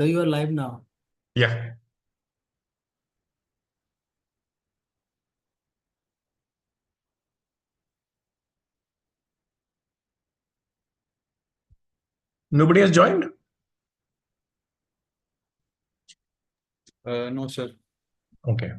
So you are live now. Yeah. Nobody has joined? No, sir. Okay.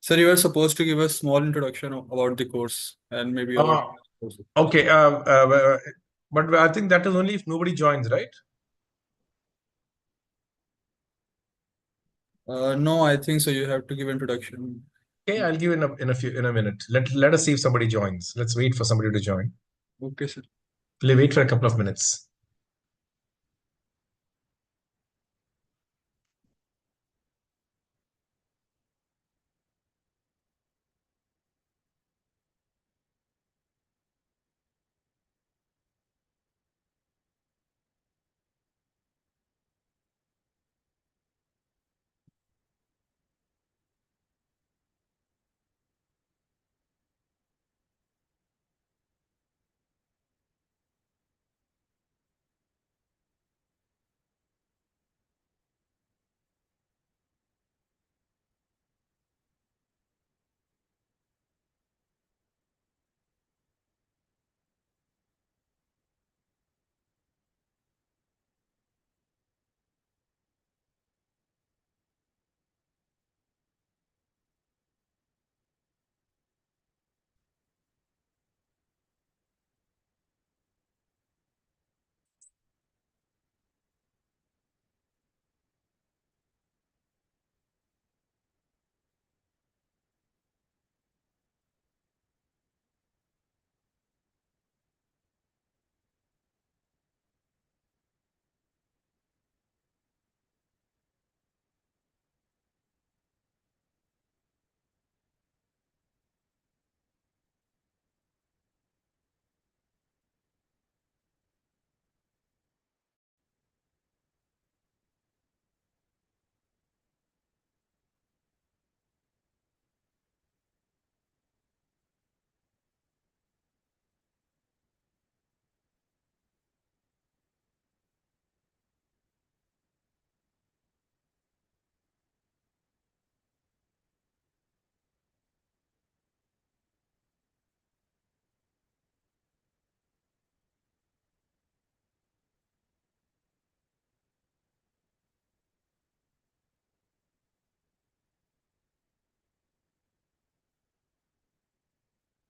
Sir, you were supposed to give a small introduction about the course and maybe about course. Okay. But I think that is only if nobody joins, right? No, I think so. You have to give introduction. Okay, I'll give in a minute. Let us see if somebody joins. Let's wait for somebody to join. Okay, sir. We'll wait for a couple of minutes.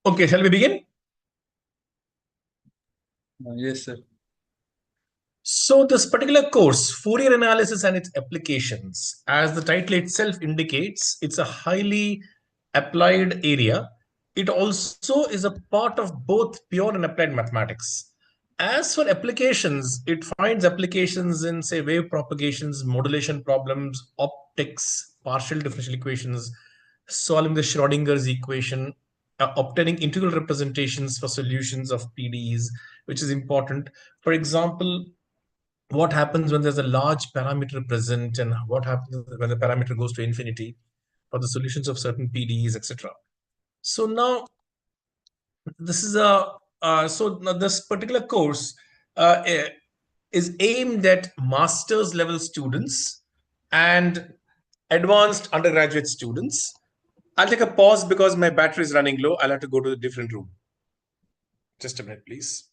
Okay, shall we begin? Yes, sir. So this particular course, Fourier analysis and its applications, as the title itself indicates, it's a highly applied area. It also is a part of both pure and applied mathematics. As for applications, it finds applications in, say, wave propagations, modulation problems, optics, partial differential equations, solving the Schrodinger's equation, obtaining integral representations for solutions of PDEs, which is important. For example, what happens when there's a large parameter present and what happens when the parameter goes to infinity for the solutions of certain PDEs, etc. So now this is so now this particular course is aimed at master's level students and advanced undergraduate students. I'll take a pause because my battery is running low. I'll have to go to a different room. Just a minute, please.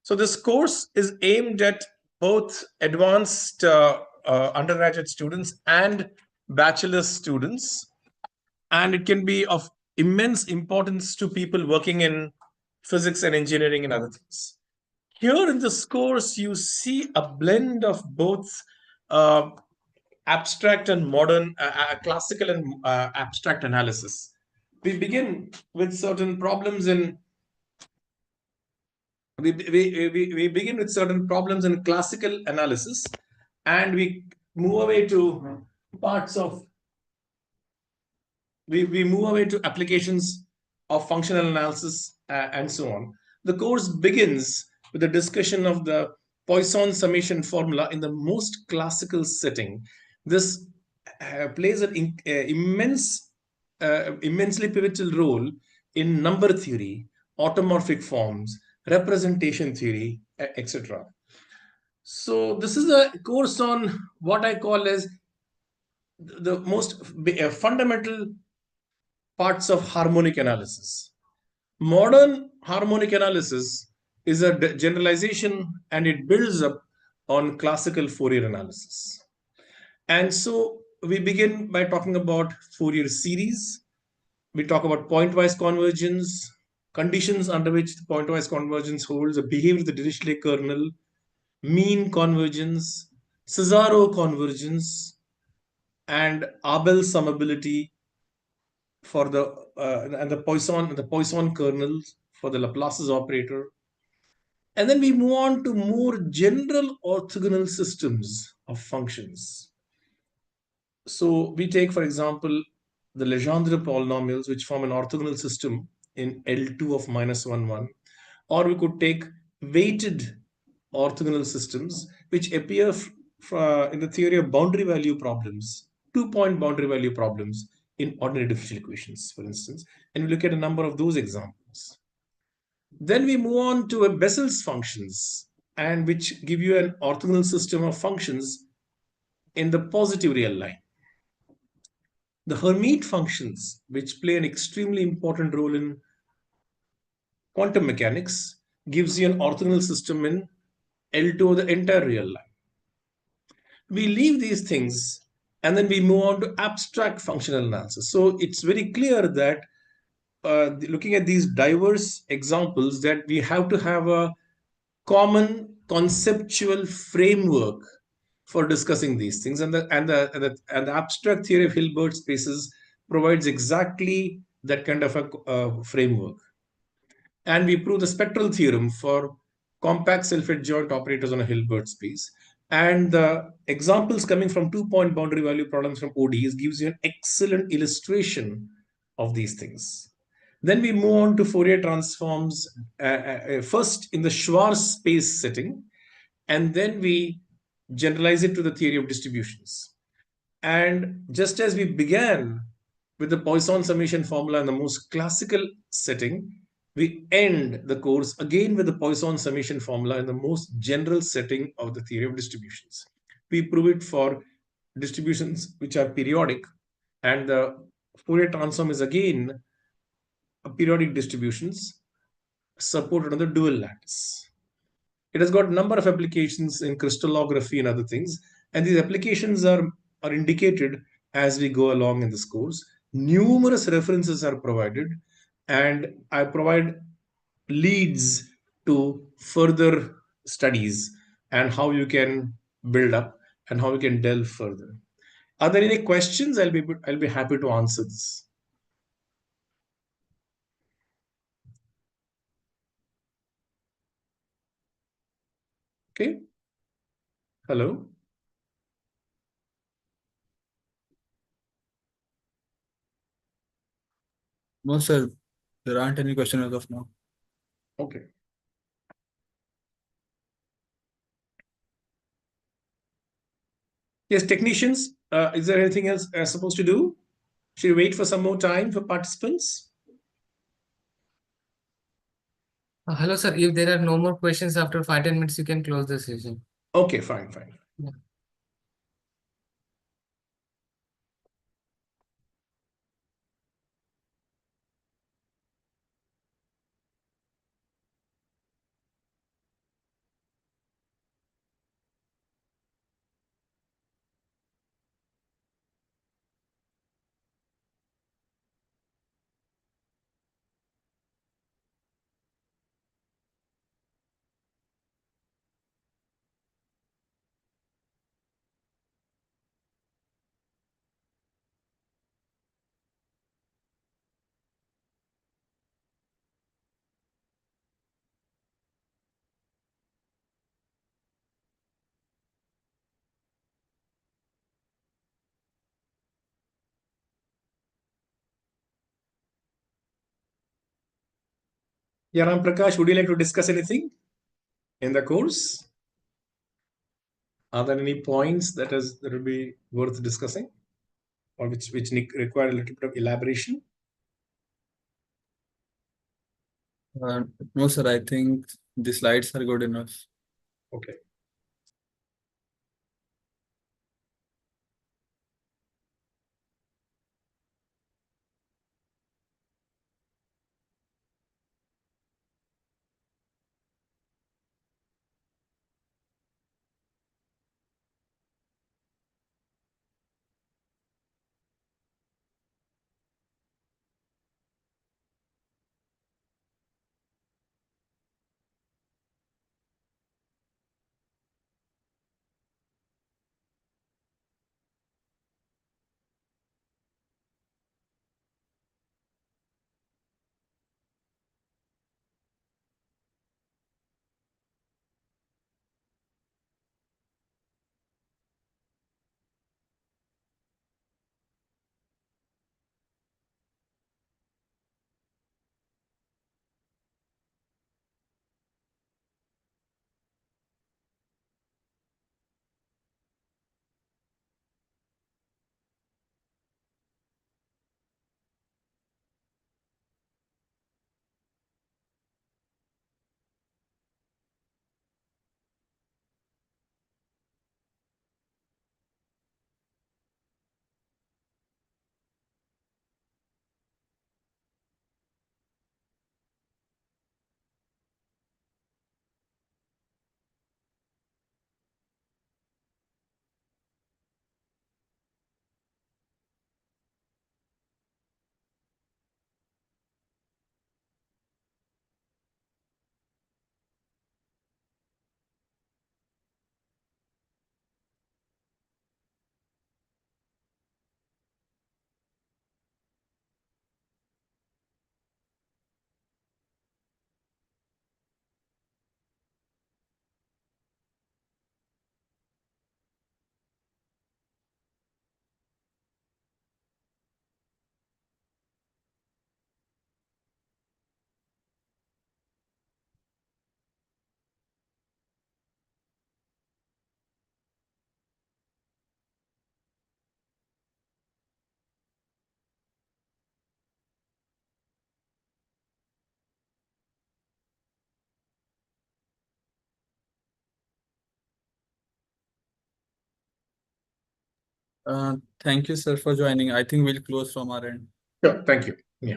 So this course is aimed at both advanced undergraduate students and bachelor's students, and it can be of immense importance to people working in physics and engineering and other things. Here in this course, you see a blend of both uh, abstract and modern, classical and abstract analysis. We begin with certain problems in we begin with certain problems in classical analysis, and we move away to parts of we move away to applications of functional analysis and so on. The course begins with a discussion of the Poisson summation formula in the most classical setting. This plays an immensely pivotal role in number theory, automorphic forms, representation theory, etc. So this is a course on what I call as the most fundamental parts of harmonic analysis. Modern harmonic analysis is a generalization and it builds up on classical Fourier analysis. And so we begin by talking about Fourier series. We talk about pointwise convergence, conditions under which the pointwise convergence holds, the behavior of the Dirichlet kernel, mean convergence, Cesaro convergence, and Abel summability for the Poisson kernels for the Laplace's operator. And then we move on to more general orthogonal systems of functions. So we take, for example, the Legendre polynomials, which form an orthogonal system in L2 of -1, or we could take weighted orthogonal systems, which appear in the theory of boundary value problems, 2-point boundary value problems in ordinary differential equations, for instance, and we look at a number of those examples. Then we move on to a Bessel's functions, and which give you an orthogonal system of functions in the positive real line. The Hermite functions, which play an extremely important role in quantum mechanics, gives you an orthogonal system in L2 of the entire real line. We leave these things and then we move on to abstract functional analysis. So it's very clear that looking at these diverse examples, that we have to have a common conceptual framework for discussing these things, and the abstract theory of Hilbert spaces provides exactly that kind of a framework. And we prove the spectral theorem for compact self-adjoint operators on a Hilbert space. And the examples coming from 2-point boundary value problems from ODEs gives you an excellent illustration of these things. Then we move on to Fourier transforms, first in the Schwarz space setting, and then we generalize it to the theory of distributions. And just as we began with the Poisson summation formula in the most classical setting, we end the course again with the Poisson summation formula in the most general setting of the theory of distributions. We prove it for distributions which are periodic, and the Fourier transform is again a periodic distributions supported on the dual lattice. It has got a number of applications in crystallography and other things, and these applications are indicated as we go along in this course. Numerous references are provided, and I provide leads to further studies and how you can build up and how you can delve further. Are there any questions? I'll be happy to answer this. Okay. Hello. No, sir. There aren't any questions as of now. Okay. Yes, technicians, is there anything else I'm supposed to do? Should we wait for some more time for participants? Hello, sir. If there are no more questions after 5-10 minutes, you can close the session. Okay, fine. Yeah. Yeah, Ram Prakash, would you like to discuss anything in the course? Are there any points that will be worth discussing, or which require a little bit of elaboration? No, sir, I think the slides are good enough. Okay. Thank you, sir, for joining. I think we'll close from our end. Sure. Thank you. Yeah.